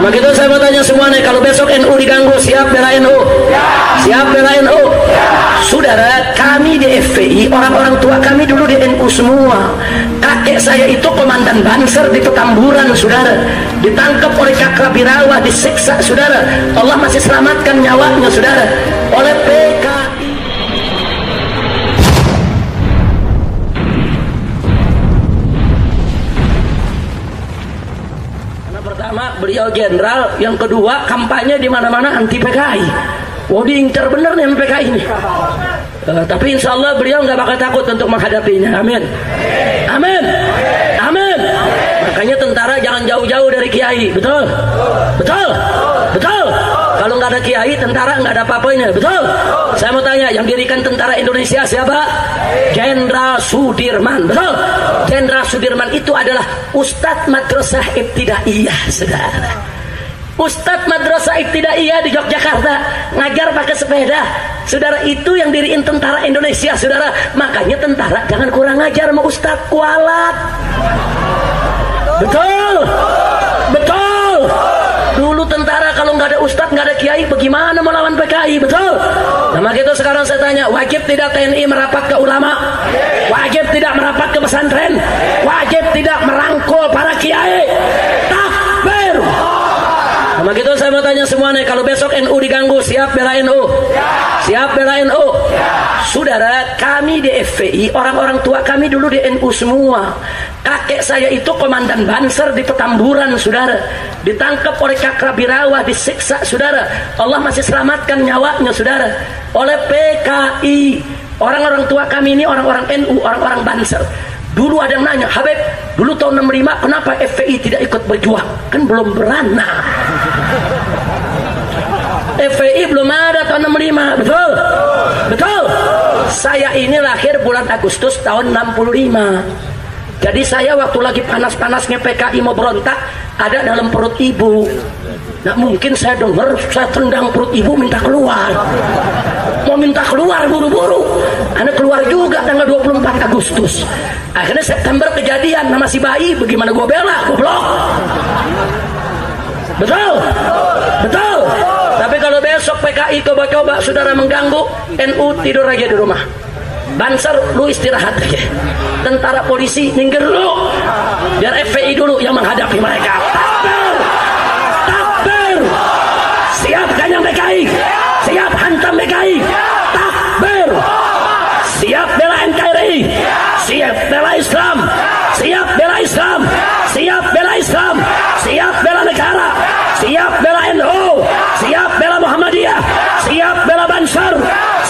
Sama gitu saya mau tanya semua nih, kalau besok NU diganggu, siap bela NU? Siap bela NU? Saudara, kami di FPI, orang-orang tua kami dulu di NU semua. Kakek saya itu komandan Banser di Petamburan, saudara. Ditangkap oleh Kakrabirawa, disiksa, saudara. Allah masih selamatkan nyawanya, saudara. Oleh PKI. Pertama, beliau jenderal, yang kedua kampanye di mana-mana anti PKI. Oh, diincar bener nih PKI ini. Tapi insya Allah beliau nggak bakal takut untuk menghadapinya. Amin. Amin. Amin. Makanya tentara jangan jauh-jauh dari kiai. Betul. Betul. Betul. Kalau nggak ada kiai, tentara nggak ada apa-apanya. Betul. Saya mau tanya, yang dirikan tentara Indonesia siapa? Jenderal Sudirman. Betul. Jenderal Sudirman itu adalah Ustadz Madrasah Ibtidaiyah, saudara. Ustadz Madrasah Ibtidaiyah di Yogyakarta ngajar pakai sepeda, saudara. Itu yang diriin tentara Indonesia, saudara. Makanya tentara jangan kurang ngajar sama Ustadz, kualat. Betul. Betul. Dulu tentara kalau nggak ada Ustadz, nggak ada kiai, bagaimana melawan PKI? Betul. Nah, maka itu sekarang saya tanya, wajib tidak TNI merapat ke ulama? Wajib tidak merapat ke pesantren? Wajib tidak merangkul para kiai? Takbir. Nah, maka itu saya mau tanya semua nih, kalau besok NU diganggu, siap bela NU? Siap bela NU? Saudara, kami di FPI, orang-orang tua kami dulu di NU semua. Kakek saya itu komandan Banser di Petamburan, saudara. Ditangkap oleh Kakrabirawa, disiksa, saudara. Allah masih selamatkan nyawanya, saudara. Oleh PKI. Orang-orang tua kami ini orang-orang NU, orang-orang Banser. Dulu ada yang nanya, Habib, dulu tahun 65 kenapa FPI tidak ikut berjuang? Kan belum beranak. FPI belum ada tahun 65, betul? Betul. Saya ini lahir bulan Agustus tahun 65. Jadi saya waktu lagi panas-panasnya PKI mau berontak, ada dalam perut ibu. Nah, mungkin saya dengar, saya tendang perut ibu minta keluar. Mau minta keluar buru-buru. Anak keluar juga tanggal 24 Agustus. Akhirnya September kejadian, nama si bayi, bagaimana gue bela, goblok. Betul? Betul. Tapi kalau besok PKI coba-coba saudara mengganggu, NU tidur aja di rumah. Banser lu istirahat aja. Tentara polisi minggir dulu. Biar FPI dulu yang menghadapi mereka. Takbir. Takbir. Siap ganyang PKI. Siap hantam PKI. Takbir. Siap bela NKRI. Siap bela Islam. Siap bela Islam. Siap bela Islam. Siap bela negara. Siap bela NU. Siap bela Muhammadiyah. Siap bela Banser.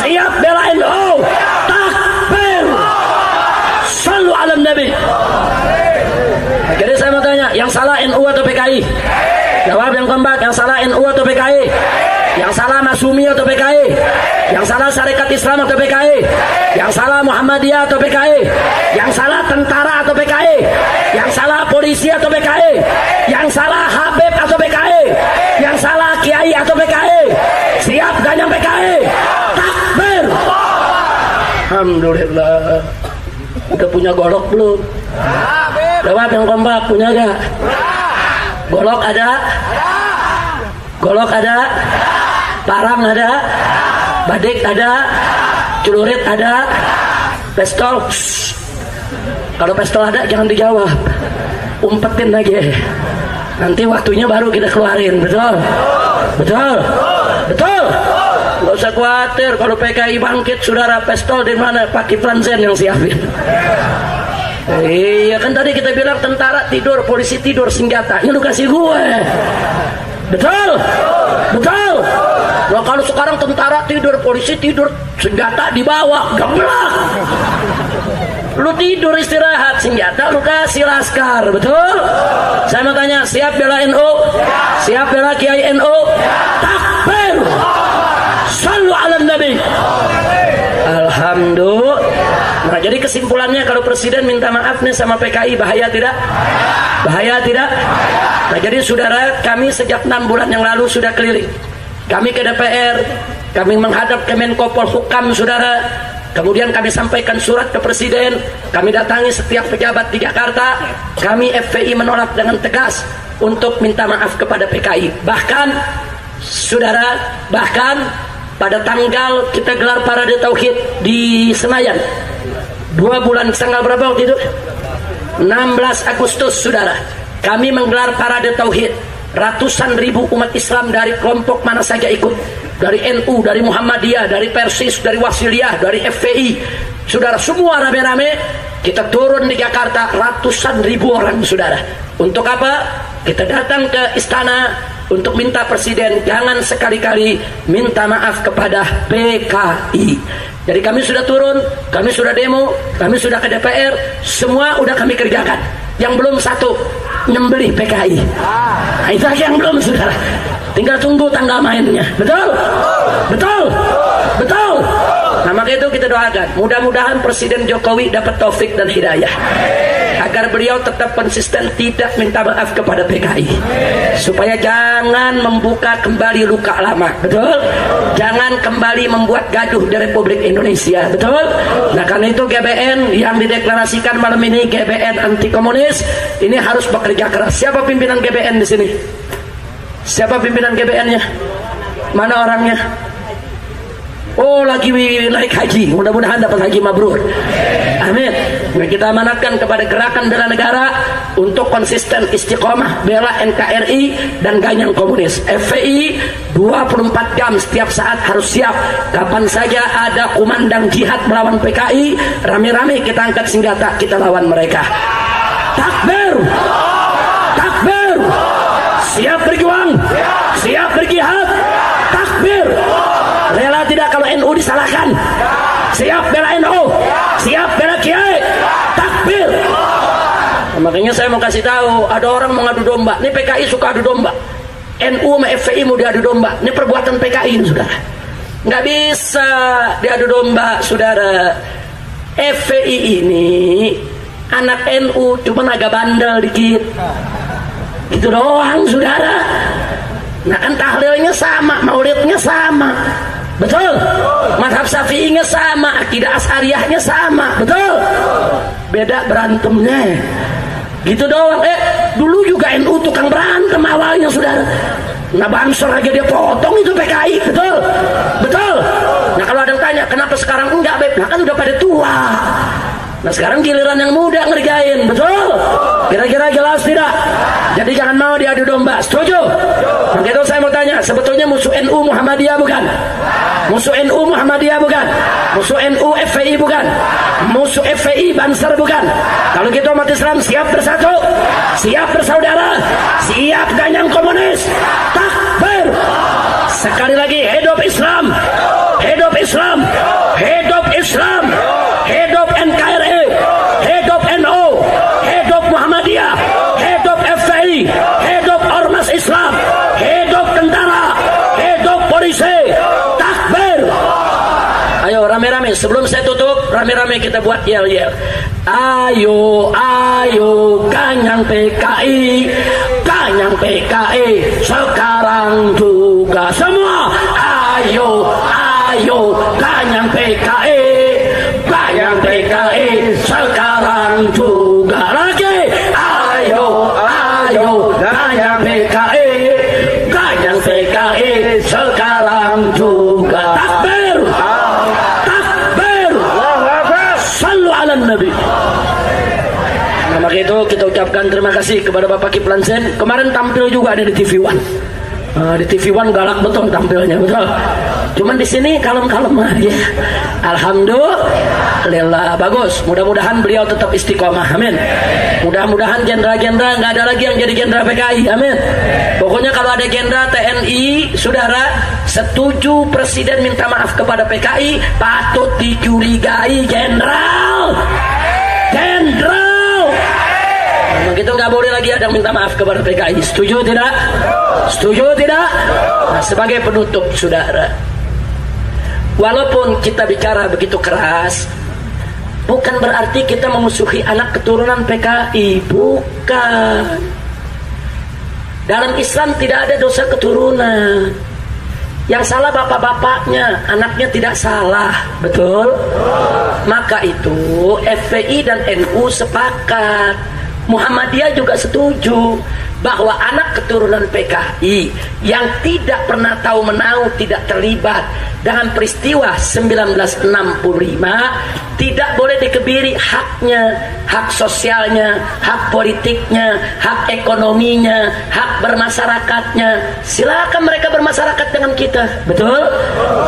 Siap bela NU. Takbir. Sallu ala Nabi. Jadi saya mau tanya, yang salah NU atau PKI? Jawab yang keempat, yang salah NU atau PKI? Yang salah Masumi atau PKI? Yang salah Syarikat Islam atau PKI? Yang salah Muhammadiyah atau PKI? Yang salah tentara atau PKI? Yang salah polisi atau PKI? Yang salah Habib atau PKI? Yang salah Kiai atau PKI? Siap ganyang PKI? Takbir. Alhamdulillah. Udah punya golok belum? Jawab yang kompak, punya gak? Golok ada? Golok ada? Parang ada? Badik ada? Celurit ada? Pistol? Kalau pistol ada jangan dijawab, umpetin lagi. Nanti waktunya baru kita keluarin. Betul? Betul? Betul? Gak usah khawatir kalau PKI bangkit, saudara, pistol di mana? Pak Kiflan Zen yang siapin. Iya kan tadi kita bilang tentara tidur, polisi tidur, senjatanya lu kasih gue. Betul? Betul? Nah, kalau sekarang tentara tidur, polisi tidur, senjata dibawa, geblak. Lu tidur istirahat, senjata lu kasih laskar. Betul? Saya mau tanya, siap bela NU? Siap bela Kiai NU? Takbir. Sallu ala Nabi. Alhamdulillah. Nah, jadi kesimpulannya kalau presiden minta maaf nih sama PKI, bahaya tidak? Bahaya tidak? Nah, jadi saudara, kami sejak 6 bulan yang lalu sudah keliling. Kami ke DPR, kami menghadap ke Menko Polhukam, saudara. Kemudian kami sampaikan surat ke presiden, kami datangi setiap pejabat di Jakarta. Kami FPI menolak dengan tegas untuk minta maaf kepada PKI. Bahkan saudara, bahkan pada tanggal kita gelar parade tauhid di Senayan 2 bulan, tanggal berapa waktu itu? 16 Agustus saudara, kami menggelar parade tauhid. Ratusan ribu umat Islam dari kelompok mana saja ikut, dari NU, dari Muhammadiyah, dari Persis, dari Wasiliyah, dari FPI, saudara, semua rame-rame kita turun di Jakarta, ratusan ribu orang saudara. Untuk apa? Kita datang ke istana untuk minta presiden jangan sekali-kali minta maaf kepada PKI. Jadi kami sudah turun, kami sudah demo, kami sudah ke DPR, semua udah kami kerjakan. Yang belum satu, nyembelih PKI. Nah, itu aja yang belum saudara. Tinggal tunggu tanggal mainnya. Betul? Betul? Betul? Nah, maka itu kita doakan, mudah-mudahan Presiden Jokowi dapat taufik dan hidayah agar beliau tetap konsisten tidak minta maaf kepada PKI, supaya jangan membuka kembali luka lama. Betul? Jangan kembali membuat gaduh di Republik Indonesia. Betul? Nah, karena itu GBN yang dideklarasikan malam ini, GBN anti komunis, ini harus bekerja keras. Siapa pimpinan GBN di sini? Siapa pimpinan GBN-nya? Mana orangnya? Oh, lagi naik haji, mudah-mudahan dapat haji mabrur. Amin. Kita amanatkan kepada Gerakan Bela Negara untuk konsisten istiqomah bela NKRI dan ganyang komunis. FPI 24 jam setiap saat harus siap. Kapan saja ada kumandang jihad melawan PKI, rame-rame kita angkat senjata, kita lawan mereka. Takbir! Takbir! Siap berjuang, siap berjihad. Takbir! Rela tidak kalau NU disalahkan? Siap bela NU, siap bela Kiai. Takbir! Nah, makanya saya mau kasih tahu, ada orang mau ngadu domba. Ini PKI suka adu domba, NU sama FPI mau diadu domba. Ini perbuatan PKI ini saudara, nggak bisa diadu domba saudara. FPI ini anak NU cuma agak bandel dikit, gitu doang saudara. Nah kan tahlilnya sama, maulidnya sama. Betul? Mazhab Syafi'inya sama, akidah Asy'ariyahnya sama. Betul? Beda berantemnya. Gitu doang. Dulu juga NU tukang berantem awalnya saudara. Nah Bansor aja dia potong itu PKI. Betul? Betul? Nah kalau ada yang tanya kenapa sekarang enggak, Beb? Nah kan udah pada tua. Nah sekarang giliran yang muda ngerjain. Betul? Kira-kira jelas tidak? Jadi jangan mau diadu domba. Setuju? Begitu saya mau tanya, sebetulnya musuh NU Muhammadiyah bukan? Musuh NU Muhammadiyah bukan? Musuh NU FPI bukan? Musuh FPI Banser bukan? Kalau gitu umat Islam siap bersatu, siap bersaudara, siap ganyang komunis. Takbir! Sekali lagi, hidup Islam, hidup Islam, hidup Islam, hidup NKRI, hidup NU, hidup Muhammadiyah, hidup FPI, hidup Ormas Islam, hidup tentara, hidup polisi. Takbir! Ayo rame-rame, sebelum saya tutup, rame-rame kita buat yel-yel. Ayo, ayo, ganyang PKI, ganyang PKI, sekarang juga semua. Ayo, ayo, ganyang PKI, ganyang PKI, sekarang juga lagi. Ayo, ayo, ganyang PKI, ganyang PKI, sekarang juga. Takbir! Takbir! Sallu ala Nabi. Nah, maka itu kita ucapkan terima kasih kepada Bapak Kiflan Zain. Kemarin tampil juga ada di TV One. Di TV One galak betul tampilnya, betul. Cuman di sini kalem-kalem aja. Alhamdulillah bagus. Mudah-mudahan beliau tetap istiqomah. Amin. Mudah-mudahan jenderal-jenderal nggak ada lagi yang jadi jenderal PKI. Amin. Pokoknya kalau ada jenderal TNI, saudara setuju presiden minta maaf kepada PKI, patut dicurigai jenderal. Jenderal. Begitu nggak boleh lagi ada yang minta maaf kepada PKI. Setuju tidak? Setuju tidak? Nah, sebagai penutup saudara, walaupun kita bicara begitu keras, bukan berarti kita memusuhi anak keturunan PKI. Bukan. Dalam Islam tidak ada dosa keturunan. Yang salah bapak-bapaknya, anaknya tidak salah. Betul? Maka itu FPI dan NU sepakat, Muhammadiyah juga setuju. bahwa anak keturunan PKI yang tidak pernah tahu menau, tidak terlibat dengan peristiwa 1965 tidak boleh dikebiri haknya, hak sosialnya, hak politiknya, hak ekonominya, hak bermasyarakatnya. Silakan mereka bermasyarakat dengan kita. Betul?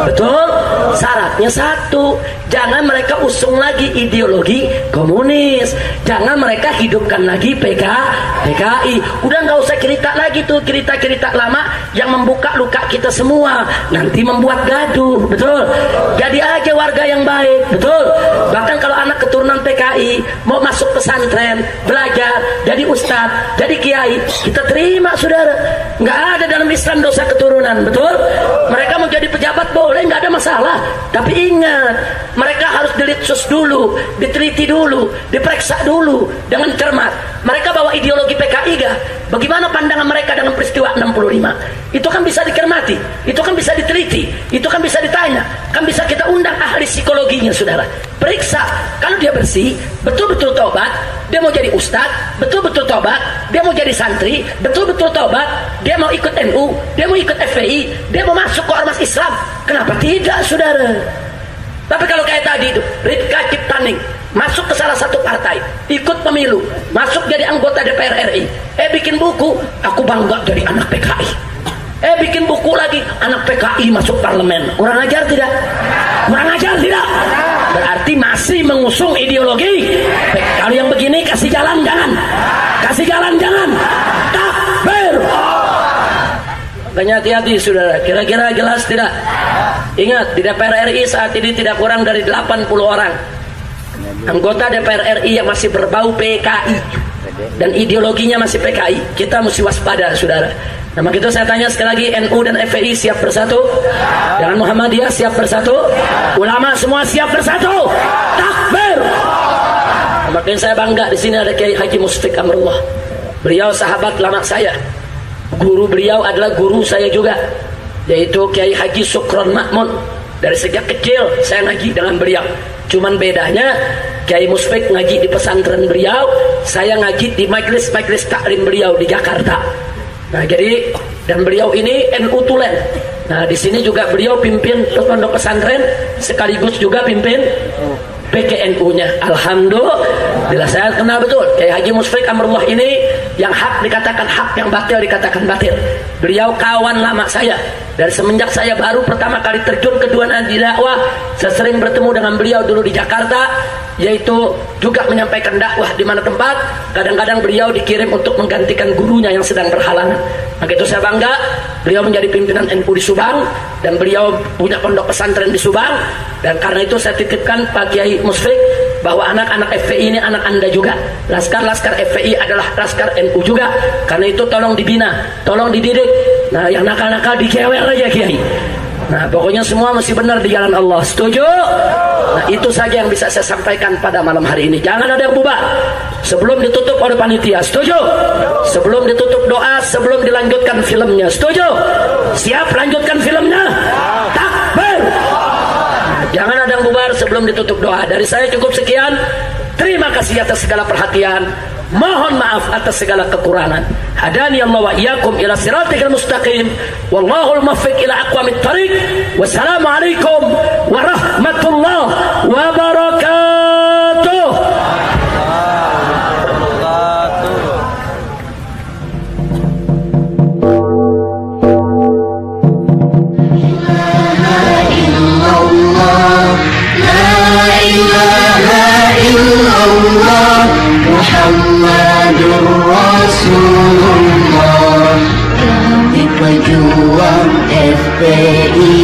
Betul? Syaratnya satu, jangan mereka usung lagi ideologi komunis, jangan mereka hidupkan lagi PKI. Udah nggak usah cerita lagi tuh cerita-cerita lama yang membuka luka kita semua, nanti membuat gaduh. Betul? Jadi aja warga yang baik. Betul? Bahkan kalau anak keturunan PKI mau masuk pesantren, belajar, jadi ustadz, jadi kiai, kita terima, saudara. Nggak ada dalam Islam dosa keturunan. Betul? Mereka mau jadi pejabat boleh, nggak ada masalah. Tapi ingat, mereka harus dilitsus dulu, diteliti dulu, diperiksa dulu dengan cermat. Mereka bawa ideologi PKI gak? Bagaimana pandangan mereka dengan peristiwa 65? Itu kan bisa dicermati, itu kan bisa diteliti, itu kan bisa ditanya, kan bisa kita undang ahli psikologinya, saudara. Periksa, kalau dia bersih, betul-betul tobat, dia mau jadi ustadz, betul-betul tobat, dia mau jadi santri, betul-betul tobat, dia mau ikut NU, dia mau ikut FPI, dia mau masuk ke ormas Islam. Kenapa tidak, saudara? Tapi kalau kayak tadi itu, Rifka Ciptaning masuk ke salah satu partai, ikut pemilu, masuk jadi anggota DPR RI, bikin buku, aku bangga jadi anak PKI. Bikin buku lagi, anak PKI masuk parlemen. Kurang ajar tidak? Kurang ajar tidak? Berarti masih mengusung ideologi. Kalau yang begini kasih jalan jangan, kasih jalan jangan. Takbir. Makanya hati-hati, saudara. Kira-kira jelas tidak? Ingat, di DPR RI saat ini tidak kurang dari 80 orang anggota DPR RI yang masih berbau PKI dan ideologinya masih PKI. Kita mesti waspada, saudara. Nah, begitu saya tanya sekali lagi, NU dan FPI siap bersatu? Dengan Muhammadiyah siap bersatu? Ulama semua siap bersatu? Takbir! Nah, makin saya bangga di sini ada Kiai Haji Musfik Amrullah. Beliau sahabat lama saya. Guru beliau adalah guru saya juga, yaitu Kiai Haji Sukron Makmun. Dari sejak kecil saya ngaji dengan beliau. Cuman bedanya Kiai Musfik ngaji di pesantren beliau, saya ngaji di majelis-majelis taklim beliau di Jakarta. Nah, jadi dan beliau ini NU Tulen. Nah, di sini juga beliau pimpin pondok pesantren sekaligus juga pimpin PKNU-nya. Alhamdulillah saya kenal betul Kiai Haji Musfik Amrullah ini, yang hak dikatakan hak, yang batil dikatakan batil. Beliau kawan lama saya. Dari semenjak saya baru pertama kali terjun ke dunia dakwah, saya sering bertemu dengan beliau dulu di Jakarta, yaitu juga menyampaikan dakwah di mana tempat. Kadang-kadang beliau dikirim untuk menggantikan gurunya yang sedang berhalangan. Maka itu saya bangga, beliau menjadi pimpinan NU di Subang, dan beliau punya pondok pesantren di Subang. Dan karena itu saya titipkan Pak Kiai Musfik bahwa anak-anak FPI ini anak Anda juga. Laskar-laskar FPI adalah laskar NU juga. Karena itu tolong dibina, tolong dididik. Nah, yang nakal-nakal dikewel aja, Kiai. Nah, pokoknya semua mesti benar di jalan Allah. Setuju? Nah, itu saja yang bisa saya sampaikan pada malam hari ini. Jangan ada yang bubar sebelum ditutup oleh panitia. Setuju? Sebelum ditutup doa, sebelum dilanjutkan filmnya. Setuju? Siap lanjutkan filmnya? Takbir! Jangan ada yang bubar sebelum ditutup doa. Dari saya cukup sekian. Terima kasih atas segala perhatian. Mohon maaf atas segala kekurangan. Hadani Allah wa iyyakum ila siratal mustaqim. Wallahul muwaffiq ila aqwamit thariq. Wassalamualaikum warahmatullahi wabarakatuh. Muhammadur Rasulullah, kami pejuang FPI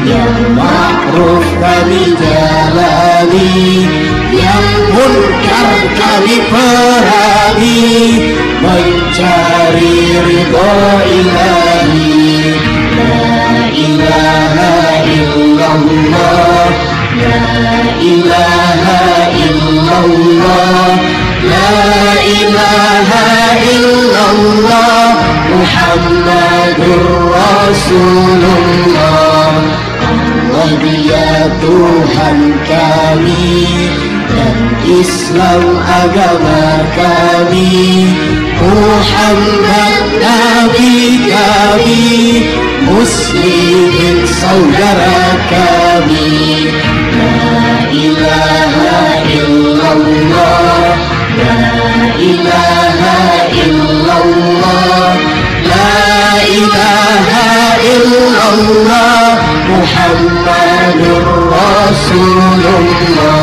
yang ma'ruf kami jalani, yang munkar kami perangi, mencari ridho ilahi. La ilaha illallah, la ilaha illallah, la ilaha illallah, Muhammadur Rasulullah. Allah dia Tuhan kami dan Islam agama kami, Muhammad Nabi kami, Muslimin saudara kami. La ilaha illallah, la ilaha illallah, la ilaha illallah, Muhammadur Rasulullah.